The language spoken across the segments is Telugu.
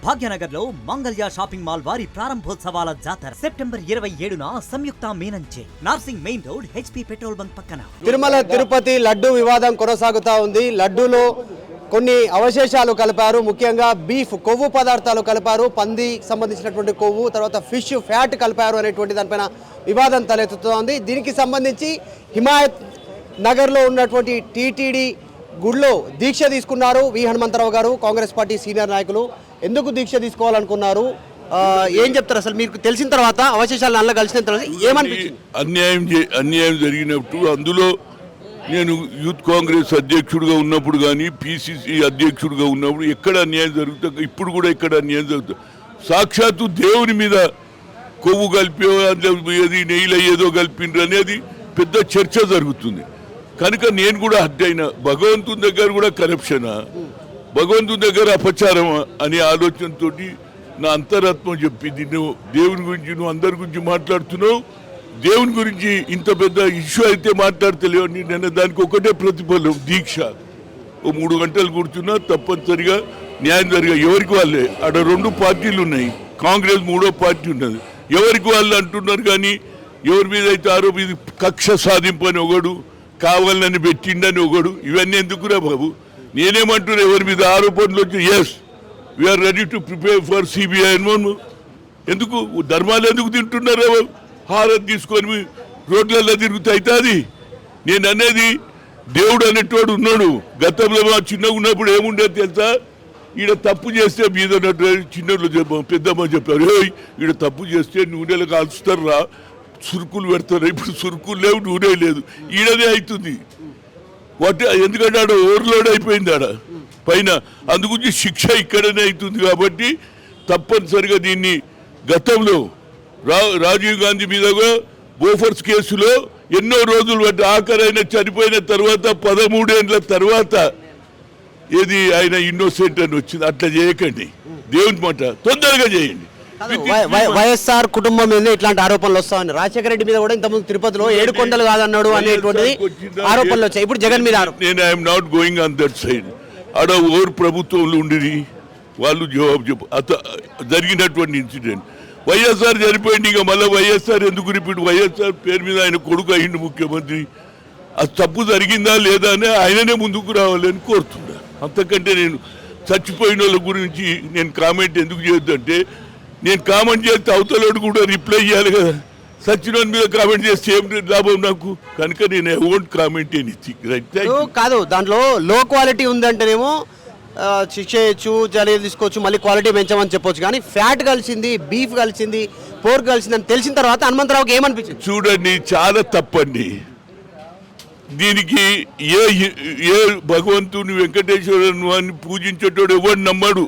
భాగ్యనగర్ లో మంగళ్య షాపింగ్ మాల్ వారి ప్రారంభోత్సవాల జాతర సెప్టెంబర్ 27న సంయుక్త మీనంచే Narsingi main road HP petrol bunk పక్కన. తిరుమల తిరుపతి లడ్డు వివాదం కొనసాగుతా ఉంది. లడ్డూలో కొన్ని అవశేషాలు కలిపారు, ముఖ్యంగా బీఫ్ కొవ్వు పదార్థాలు కలిపారు, పందికి సంబంధించినటువంటి కొవ్వు, తర్వాత ఫిష్ ఫ్యాట్ కలిపారు అనేటువంటి దానిపైన వివాదం తలెత్తుతోంది. దీనికి సంబంధించి హిమాయత్ నగర్లో ఉన్నటువంటి టీటీడీ గుడిలో దీక్ష తీసుకున్నారు వి హనుమంతరావు గారు, కాంగ్రెస్ పార్టీ సీనియర్ నాయకులు. ఎందుకు దీక్ష తీసుకోవాలనుకున్నారు, ఏం చెప్తారు? అసలు మీకు తెలిసిన తర్వాత అవశేషాలు అల్ల కలిసిన తర్వాత ఏమనిపించింది? అన్యాయం జరిగినప్పుడు అందులో నేను యూత్ కాంగ్రెస్ అధ్యక్షుడిగా ఉన్నప్పుడు కానీ PCC అధ్యక్షుడిగా ఉన్నప్పుడు ఎక్కడ అన్యాయం జరుగుతుంది, ఇప్పుడు కూడా ఎక్కడ అన్యాయం జరుగుతుంది. సాక్షాత్తు దేవుని మీద కొవ్వు కలిపి అది నెయ్యిలో ఏదో కలిపిండ్రు అనేది పెద్ద చర్చ జరుగుతుంది. కనుక నేను కూడా హత్యైన భగవంతుని దగ్గర కూడా కరప్షనా, భగవంతుని దగ్గర అపచారమా అనే ఆలోచనతో నా అంతరాత్మ చెప్పింది. నువ్వు దేవుని గురించి, నువ్వు అందరి గురించి మాట్లాడుతున్నావు, దేవుని గురించి ఇంత పెద్ద ఇష్యూ అయితే మాట్లాడతలేవు. నేను దానికి ఒకటే ప్రతిఫలం దీక్ష. ఓ 3 గంటలు కూర్చున్నా తప్పనిసరిగా న్యాయం జరిగా ఎవరికి వాళ్ళే. అక్కడ 2 పార్టీలు ఉన్నాయి, కాంగ్రెస్ 3వ పార్టీ ఉన్నది. ఎవరికి వాళ్ళు అంటున్నారు కానీ ఎవరి మీద అయితే ఆరోపి కక్ష సాధింపు అని ఒకడు, కావాలని పెట్టిండని ఒకడు, ఇవన్నీ ఎందుకురా బాబు? నేనేమంటున్నా, ఎవరి మీద ఆరోపణలు వచ్చి yes we are ready to prepare for CBI అని. ఎందుకు ధర్మాలు ఎందుకు తింటున్నారా బాబు? హారతి తీసుకొని రోడ్లలో తిరుగుతూ అవుతుంది. నేను అనేది దేవుడు అనేటోడు ఉన్నాడు. గతంలో మా చిన్నగా ఉన్నప్పుడు ఏముండేది తెలుసా, ఈడ తప్పు చేస్తే మీద చిన్నోళ్ళు చెప్పాము, పెద్దమ్మ చెప్పారు, ఈడ తప్పు చేస్తే నూనెలు కాల్చుతారు రా, సురుకులు పెడతారు. ఇప్పుడు సురుకులు లేవు, నూనె లేదు, ఈడనే అవుతుంది. ఎందుకంటే ఆడ ఓవర్లోడ్ అయిపోయింది ఆడ పైన, అందుగురించి శిక్ష ఇక్కడనే అవుతుంది. కాబట్టి తప్పనిసరిగా దీన్ని గతంలో రాజీవ్ గాంధీ మీద బోఫర్స్ కేసులో ఎన్నో రోజులు బట్టి ఆఖరైన చనిపోయిన తర్వాత 13 ఏళ్ళ తర్వాత ఏది ఆయన ఇన్నోసెంట్ అని వచ్చింది. అట్లా చేయకండి, దేవుని మాట తొందరగా చేయండి. వైఎస్ఆర్ కుటుంబం మీద ఇట్లాంటి ఆరోపణలు వస్తాయని, రాజశేఖర రెడ్డి మీద కూడా ఇంతకుముందు తిరుపతిలో 7 కొండలు కాదన్నాడు అనేటువంటిది ఆరోపణలు వచ్చాయి. ఇప్పుడు జగన్ మీద నేను I'm not going on that side. ఆడ ఓవర్ ప్రభుత్వంలో ఉండి వాళ్ళు జవాబు చెప్పు జరిగినటువంటి ఇన్సిడెంట్. వైఎస్ఆర్ చనిపోయింది, ఇక మళ్ళీ వైఎస్ఆర్ ఎందుకు రిపీట్? వైఎస్ఆర్ పేరు మీద ఆయన కొడుకు అయ్యిండు ముఖ్యమంత్రి. అది తప్పు జరిగిందా లేదా అని ఆయననే ముందుకు రావాలని కోరుతున్నా. అంతకంటే నేను చచ్చిపోయిన వాళ్ళ గురించి నేను కామెంట్ ఎందుకు చేయొద్దంటే, నేను కామెంట్ చేస్తే అవతలోడు కూడా రిప్లై చేయాలి కదా. సచిన్ మీద కామెంట్ చేస్తే ఏం లాభం నాకు? కనుక నేను I won't comment anything. Right కాదు, దాంట్లో లో క్వాలిటీ ఉందంటేనేమో శిక్ష చేయొచ్చు, చర్యలు తీసుకోవచ్చు, మళ్ళీ క్వాలిటీ పెంచమని చెప్పొచ్చు. కానీ ఫ్యాట్ కలిసింది, బీఫ్ కలిసింది, పోర్క్ కలిసింది అని తెలిసిన తర్వాత హనుమంతరావుకి ఏమనిపించింది? చూడండి, చాలా తప్పండి. దీనికి ఏ భగవంతుని వెంకటేశ్వరుని అని పూజించేటోడు ఎవరు నమ్మడు.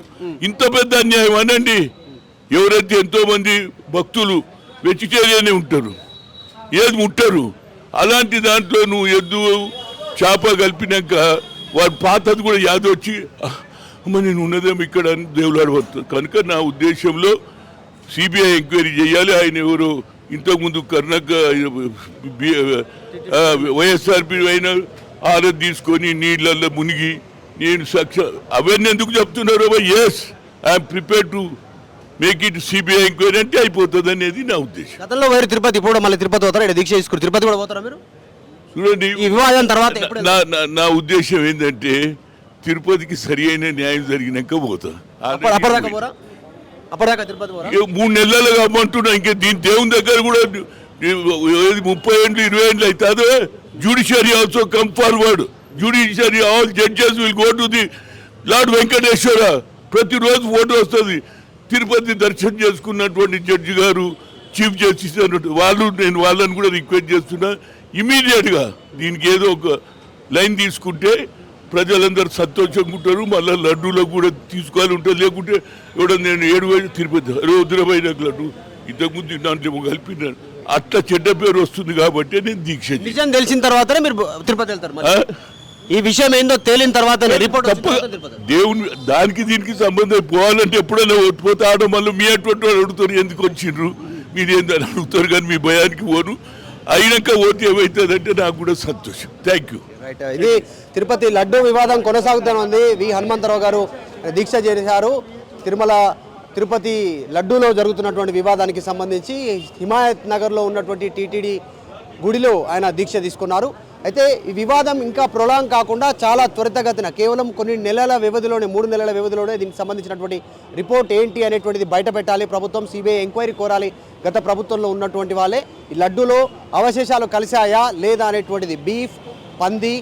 ఇంత పెద్ద అన్యాయం అనండి. ఎవరైతే ఎంతో మంది భక్తులు వెజిటేరియనే ఉంటారు, ఏది ముట్టరు. అలాంటి దాంట్లో నువ్వు ఎద్దు చేప కలిపినాక వాడు పాతది కూడా యాదొచ్చి అమ్మ నేను ఉన్నదేమో ఇక్కడ అని దేవులాడు పడుతుంది. కనుక నా ఉద్దేశంలో CBI ఎంక్వైరీ చేయాలి. ఆయన ఎవరు ఇంతకుముందు కర్ణాక వైఎస్ఆర్పి అయినా ఆరతి తీసుకొని నీళ్ళల్లో మునిగి నేను అవన్నీ ఎందుకు చెప్తున్నారు? Yes I'm prepare to make it CBI enquiry అంటే అయిపోతుంది అనేది నా ఉద్దేశం. గతంలో వేరే తిరుపతి, ఇప్పుడు మళ్ళీ తిరుపతి పోతారా? ఇక్కడ దీక్ష తీసుకుని తిరుపతి కూడా పోతారా మీరు? చూడండి, ఈ వివాదం తర్వాత నా ఉద్దేశం ఏంటంటే తిరుపతికి సరి అయిన న్యాయం జరిగినాక పోతా. 3 నెలలు కామంటున్నా. ఇంకా దీని దేవుని దగ్గర కూడా 30 ఏళ్ళు 20 ఏళ్ళు అవుతుందో. Judiciary also come forward. Judiciary all judges will go to the lord Venkateswara. ప్రతిరోజు ఫోటో వస్తుంది. తిరుపతి దర్శనం చేసుకున్నటువంటి జడ్జి గారు, చీఫ్ జస్టిస్ అన్నట్టు వాళ్ళు, నేను వాళ్ళని కూడా రిక్వెస్ట్ చేస్తున్నా, ఇమీడియట్గా దీనికి ఏదో ఒక లైన్ తీసుకుంటే ప్రజలందరూ సంతోషంగా ఉంటారు. మళ్ళీ లడ్డూలకు కూడా తీసుకోవాలి ఉంటుంది. లేకుంటే ఎవడో నేను 7 తిరుపతి రుద్రమైన లడ్డు ఇంతకుముందు దాంట్లో కలిపినాను, అట్లా చెడ్డ పేరు వస్తుంది. కాబట్టి నేను దీక్ష నిజం తెలిసిన తర్వాతనే మీరు తిరుపతి వెళ్తారు. ఈ విషయం ఏందో తేలిన తర్వాత దేవుని దానికి దీనికి సంబంధం పోవాలంటే ఎప్పుడైనా ఓడిపోతే ఆడడం మళ్ళీ మీ అటువంటి వాళ్ళు అడుగుతారు, ఎందుకు వచ్చిండ్రు మీరు ఏందని అడుగుతారు. కానీ మీ భయానికి పోను. అయినాక ఓటు ఏమవుతుందంటే నాకు కూడా సంతోషం. Thank you. రైట్, ఇది తిరుపతి లడ్డు వివాదం కొనసాగుతూనే ఉంది. వి హనుమంతరావు గారు దీక్ష చేశారు. తిరుమల తిరుపతి లడ్డూలో జరుగుతున్నటువంటి వివాదానికి సంబంధించి హిమాయత్ నగర్లో ఉన్నటువంటి టీటీడీ గుడిలో ఆయన దీక్ష తీసుకున్నారు. అయితే ఈ వివాదం ఇంకా ప్రొలాంగ్ కాకుండా చాలా త్వరితగతిన కేవలం కొన్ని నెలల వ్యవధిలోనే 3 నెలల వ్యవధిలోనే దీనికి సంబంధించినటువంటి రిపోర్ట్ ఏంటి అనేటువంటిది బయట పెట్టాలి. ప్రభుత్వం సిబిఐ ఎంక్వైరీ కోరాలి. గత ప్రభుత్వంలో ఉన్నటువంటి వాళ్ళే ఈ లడ్డూలో అవశేషాలు కలిశాయా లేదా అనేటువంటిది, బీఫ్, పంది,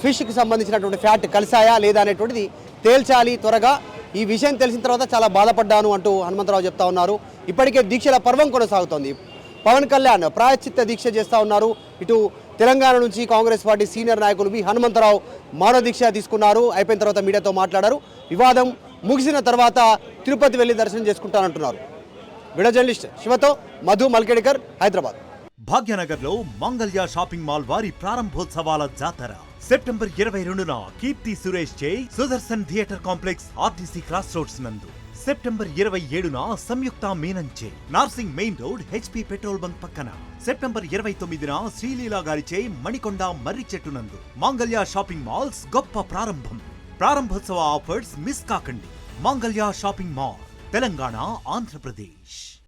ఫిష్కి సంబంధించినటువంటి ఫ్యాట్ కలిశాయా లేదా అనేటువంటిది తేల్చాలి త్వరగా. ఈ విషయం తెలిసిన తర్వాత చాలా బాధపడ్డాను అంటూ హనుమంతరావు చెప్తా ఉన్నారు. ఇప్పటికే దీక్షల పర్వం కొనసాగుతోంది. పవన్ కళ్యాణ్ ప్రాయశ్చిత్త దీక్ష చేస్తూ ఉన్నారు. ఇటు తెలంగాణ నుంచి కాంగ్రెస్ పార్టీ సీనియర్ నాయకులు వి హనుమంతరావు మౌన దీక్ష తీసుకున్నారు. అయిపోయిన తర్వాత మీడియాతో మాట్లాడారు. వివాదం ముగిసిన తర్వాత తిరుపతి వెళ్ళి దర్శనం చేసుకుంటానంటున్నారు. వీడియో జర్నలిస్ట్ శివతో మధు మల్కేడికర్, హైదరాబాద్. భాగ్యనగర్లో మంగళ్య షాపింగ్ మాల్ వారి ప్రారంభోత్సవాల జాతర సెప్టెంబర్ 22న కీర్తి సురేష్ చే Sudarshan theatre complex RTC cross roads నందు, సెప్టెంబర్ 27న సంయుక్త మీనన్ చే Narsingi main road HP petrol bunk పక్కన, సెప్టెంబర్ 29న శ్రీలీలా గారిచే మణికొండ మర్రి చెట్టు నందు మంగళ్య షాపింగ్ మాల్స్ గొప్ప ప్రారంభం. ప్రారంభోత్సవ ఆఫర్స్ మిస్ కాకండి. Mangalya shopping mall, Telangana, Andhra Pradesh.